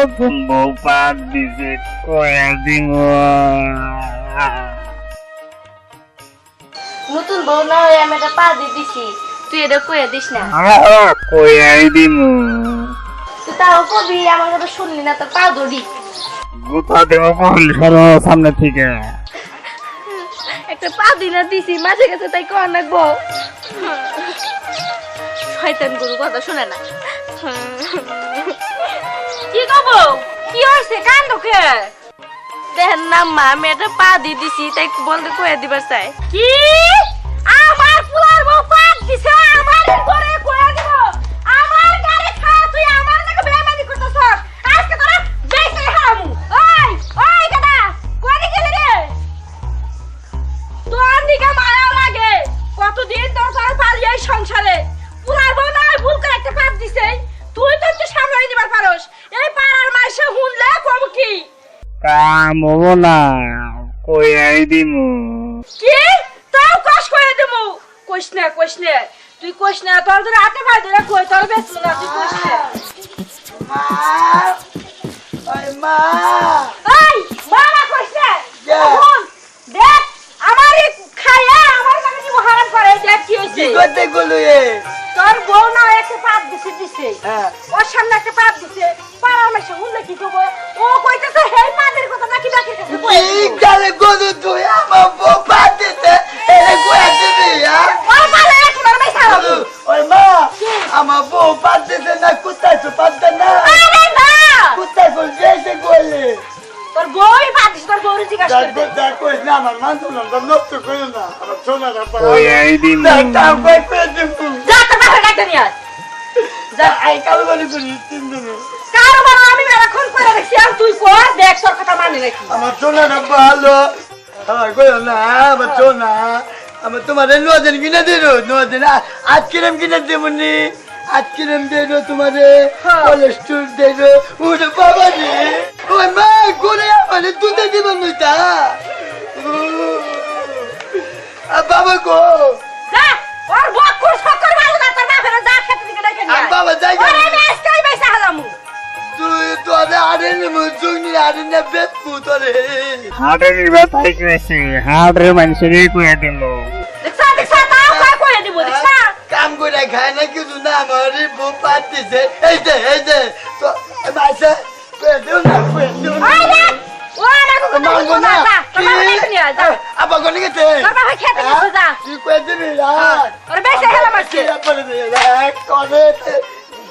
নতুন বউ পাত দিছে কয়া দিন নতুন বউ না হয়ে আমি এটা পা দিয়ে দিছি, তুই এটা কয়ে দিস না। কয়াই দিন তুই তাও কবি, আমার কথা শুনলি না, তোর পা ধরি। গোটা দেব কল সরো সামনে থেকে। একটা পা দিনা দিছি মাঝে গেছে, তাই কর নাকবো। শয়তান গরু কথা শুনে না। কি কবো, কি হয়েছে, কান্দোকে? দেখেন না মা, আমি একটা পা দিয়ে দিছি, তাই বলতে কয়ে দিবার চাই। কি আমার পুলার বউ পা দিছে, আমার ঘরে কয়ে দিব? আমার গাড়ি খা, তুই আমার নাকি বেমানি করতেছ? আজকে তোরা বেঁচে হারামু। ওই ওই দাদা, কোনে গেলি রে? তোর নিকে মায়া লাগে, কতদিন তোর সারা পালিয়ে সংসারে। পুলার বউ নাই ভুল করে একটা পাপ দিছে, তুই তো একটু সামলাই দিবার পারোস। এই পাড়ার মাইসে হুনলে কম কি কাম হবো না, কয়াই দিন। কি তাও কষ্ট করে দেবো? কইস না তুই কইস না, তোর ধরে হাতে পায়ে ধরে কই, তোর বেঁচলো না, তুই কইস না। এই মা না কইস না, শোন, দেখ আমার এই খায়া আমার কাছে কি হারাম করে, দেখ কি হইছে। কি করতে গেল এ? তোর বউ না একটা পাপ দিছে, ওর সামনে একটা পাপ দিছে, পাড়ার মাসে হুনলে কি করবো? ও কইতেছে হে মাদের কথা নাকি ডাকে কাছে কই এই গালে গলু তুই আমার বউ পাতেতে এরে কয়া দিবি হ্যাঁ? ও মালে এখন আর মাইসা হবো। ওই মা আমার বউ পাতেতে না কুত্তা তো পাতে না আরে না, কুত্তা কই যেতে গলে তোর বউই পাপ দিছে, তোর বউরে জিজ্ঞাসা করে দে। দেখো না আমার মানতো না নষ্ট করো না আমার সোনাটা পাড়া কয়াই দিন কাম কই করে দেবো যা তোর বাপের ডাকতে নিয়ে আয়। যা আই কাল বলি করি তিন দিনে কারো বাবা আমি মেলাক্ষণ করে দেখছি, আর তুই কর, দেখ তোর কথা মানে নাকি। আমার সোনাটা ভালো আমার কইও না আমার সোনা আমার তোমার নদিন কিনে দিল নদিন আজকেরম কিনে দেবনি আজকেরম দেবো তোমারে কোলেস্ট্রল দেবো ওরে বাবা রে ওই মা করে আমার দুধে দিব নইতা বাবা গো যা ওর বকুর সকর ভালো না, তোর বাপের যা খেতে দিকে ডাকে নিয়ে আয়। বাবা যাই ওরে আমি আজকেই বাইসা হালামু। তুই তোরে আরেন মুজুনি আরেন বেতমু তোরে হাটের ব্যথাই করেছে, হাটের মানুষের কয়া দিল। দেখছা তাও কয়ে দিব, দেখছা। কাম করে খায় না কিছু না আমার বউ পাতিছে এই যে তো মাসে কয়ে দিও না ওই দেখ, ও আমাকে কথা মাঙ্গো বলবো না না, যা, তোর বাপের ডাকতে নিয়ে আয়, যা। আবার কোনে গেছে তোর বাপের খেতে গেছে, যা। তুই কয়ে দিবি না ওরে বেঁচে গেলাম আজকে। করে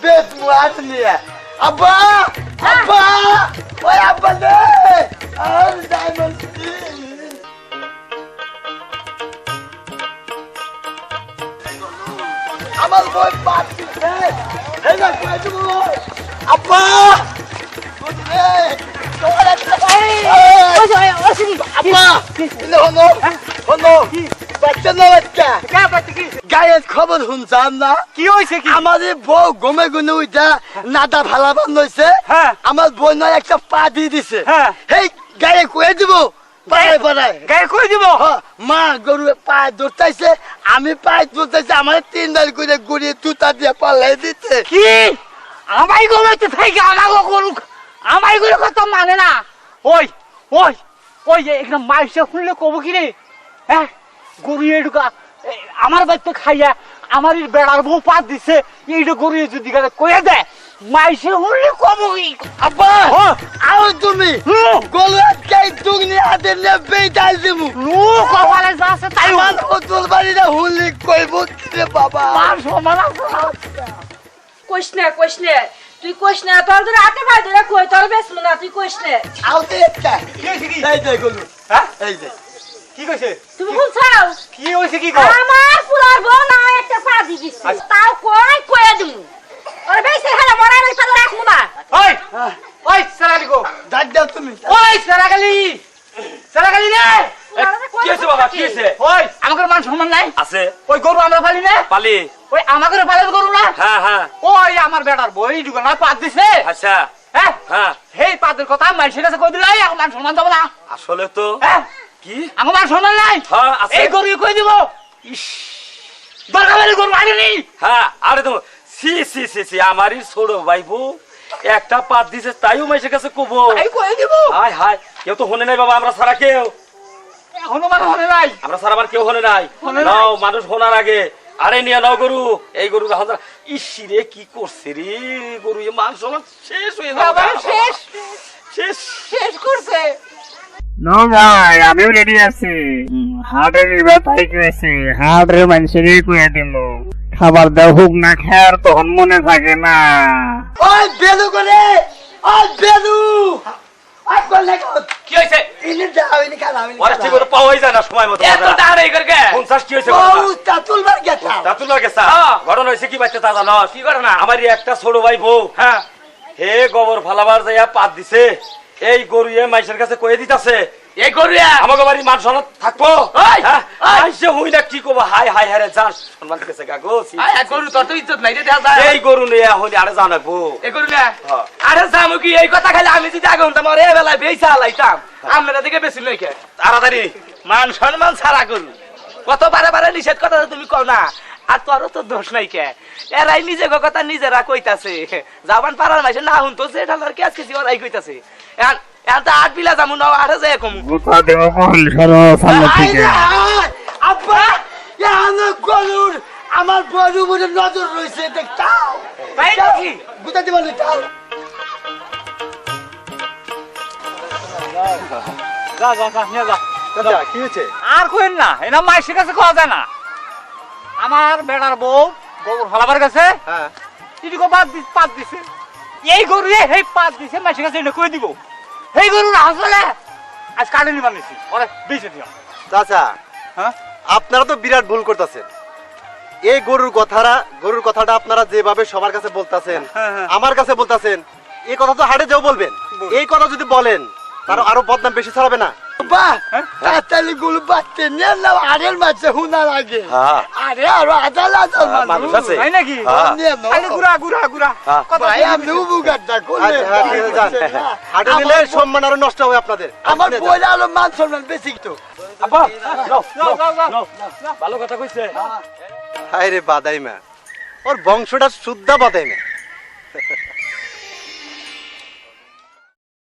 বেত মুয়াত নিয়ে আব্বা আব্বা ওই আব্বা নে আর ডায়মন্ড আমার বই পাচ্ছে এই না কয়ে দিব আব্বা গায়ের খবর শুনছাম না কি হয়েছে কি? আমাদের বউ গমে গুনে উঠা নাদা ফালাবান হয়েছে হ্যাঁ। আমার বউ নয় একটা পা দিয়ে দিছে হ্যাঁ। এই গায়ে কয়ে দিব পাড়ায় পাড়ায় গায়ে কই দিব? মা গরু পায়ে ধরতেছে আমি পায়ে ধরতেছে আমার 3 বার করে গুড়িয়ে তুতা দিয়ে পাল্লাই দিচ্ছে কি আমাই গলাতে থেকে আমাগো করুক, আমাই করে কথা মানে না। ওই ওই ওই একদম মাইসে শুনলে কব কি রে? হ্যাঁ গরুয়ে ঢুকা আমার বাড়িতে খাইয়া আমার এই বেড়ার বউ পাত দিছে, এইটা গরুয়ে যদি গেলে কয়ে দেয় মাইসে শুনলে কব কি? আব্বা হ্যাঁ। আও তুমি গলু আটকাই দুগনি হাতে নে বেইতাই দিমু নো কপালে যা আছে তাই আমার ওতল বাড়িটা হুলি কইব কি রে বাবা মান সমান আছে না। কইস না, তুই কইস না, তোর ধরে হাতে পায়ে ধরে কই, তোর বেঁচলো না, তুই কইস না। আউতে একটা কি হয়েছে কি? এই যে গলু হ্যাঁ এই যে কি কইছে? তুমি শুনছাও? কি হয়েছে কি কর? আমার পুলার বউ না একটা পা দি দিছে, তাও কয়ে দিমু। ওরে বেঁচে গেলাম, ওরে আমি পালে রাখবো না। ওই ওই সারালি গো, ডাক দাও তুমি ওই সারাগালি সারাগালি রে। কি হয়েছে বাবা, কি হয়েছে? ওই আমাদের মান সম্মান নাই আছে ওই গরু আমরা পালি না, পালি। ওই আমাদের পালের গরু না। হ্যাঁ হ্যাঁ ওই আমার বেটার বই ঢুকে না পাত দিছে। আচ্ছা হ্যাঁ হ্যাঁ সেই পাতের কথা মাইসের কাছে কই দিলাই, এখন মান সম্মান দেবো না। আসলে তো হ্যাঁ কি আমার মান সম্মান নাই। হ্যাঁ আছে এই গরু কই দিব? ইস দরকার গরু আনিনি। হ্যাঁ আরে তো সি সি সি সি আমারই ছোট ভাইবো একটা পাত দিছে তাইও মাইসের কাছে কব এই কই দিব হায় হায় কেউ তো হনে নাই বাবা আমরা সারা কেউ এখনো মানে হনে নাই আমরা সারা আবার কেউ হনে নাই হনে নাই। নাও মানুষ হোনার আগে আরে নিয়ে নাও গরু এই গরু যখন ইসিরে কি করছে রে গরু এ মান সম্মান শেষ হয়ে যাবে বাবা শেষ শেষ শেষ করছে নো ভাই আমিও রেডি আছি হাটের ব্যথায় গেছি হাটের মানুষেরই কুয়ে দিল খাবার দেওয়া হোক না খায়ার তখন মনে থাকে না ওই বেলু করে ওই বেলু ওই বলে কি হইছে ইনি যাও ইনি খালা ইনি ওরে ঠিক মতো পাওয়াই যায় না সময় মতো এত দাঁড় এই করকে 50 কি হইছে ও তাতুল বার গেছা দাতুল লাগে স্যার ঘটনা হইছে কি বাচ্চা তা জানো কি করে না আমারই একটা ছোট ভাই বউ হ্যাঁ হে গোবর ফালাবার যাইয়া পাত দিছে এই গরু এ মাইসের কাছে কয়ে দিতাছে এই গরুয়া আমাকে বাড়ি মান সম্মান থাকবো ওই, হ্যাঁ? ওই। আইসে হই না কি কব হাই হাই হারে যাস সম্মান দিতেছে গাগো আয় গরু তোর তো ইজ্জত নাই রে দেখা যায় এই গরু নিয়ে হলি আরে জানাবো এই গরু না হ্যাঁ। আরে জামু কি এই কথা খালি আমি যদি আগে হতাম আরে বেলায় বেইসা হালাইতাম আমরা দিকে বেশি নই কে তাড়াতাড়ি মান সম্মান ছাড়া গরু কত বারে বারে নিষেধ কথা তুমি কও না আর তোরও তো দোষ নাই কে এরাই নিজে কথা নিজেরা কইতাছে যাবান পাড়ার মাইসে না হুন তো যে ঢালার কে আজকে ওরাই কইতাছে এখন তো আট বিলা যামু না আরে যায় কম গোটা দেব কহিল সরো সামনে থেকে আব্বা ইয়ানো গরুর আমার বড় বড় নজর রইছে দেখতাও তাই নাকি? গুতা দিবা না তাও যা যা যা নিয়ে যা চাচা কি হয়েছে আর কইন না এনা মাইসের কাছে খাওয়া যায় না আমার বেড়ার বউ গোবর ফলাবার কাছে হ্যাঁ এদিকে পাত দিছে এই গরু এই পাত দিছে মাইসের কাছে এটা কই দিব এই গরু না আসলে আজ কাটে নিবার নিছি ওরে বেঁচে দিও চাচা হ্যাঁ আপনারা তো বিরাট ভুল করতেছেন এই গরুর কথাটা আপনারা যেভাবে সবার কাছে বলতাছেন হ্যাঁ, হ্যাঁ। আমার কাছে বলতাছেন এই কথা তো হাটে যাও বলবেন এই কথা যদি বলেন তার আরো বদনাম বেশি ছড়াবে না বাহ তাতালি গুলো বাচ্চা নিয়ে নাও আরের মাঝে হুনা লাগে হ্যাঁ। আরে আরো আদালত মানুষ আছে তাই নাকি হ্যাঁ। নিয়ে নাও খালি গুড়া গুড়া গুড়া হ্যাঁ। কথা ভাই আমি উবুগাটা করলে আচ্ছা, হ্যাঁ, ঠিক আছে, যান। হাটে নিলে সম্মান আরো নষ্ট হবে আপনাদের আমার বইলা আলো মান সম্মান বেশি তো আব্বা নাও, যাও, যাও, যাও। নাও, ভালো কথা কইছে হায় রে বাদাইমা ওর বংশটা শুদ্ধা বাদাইমা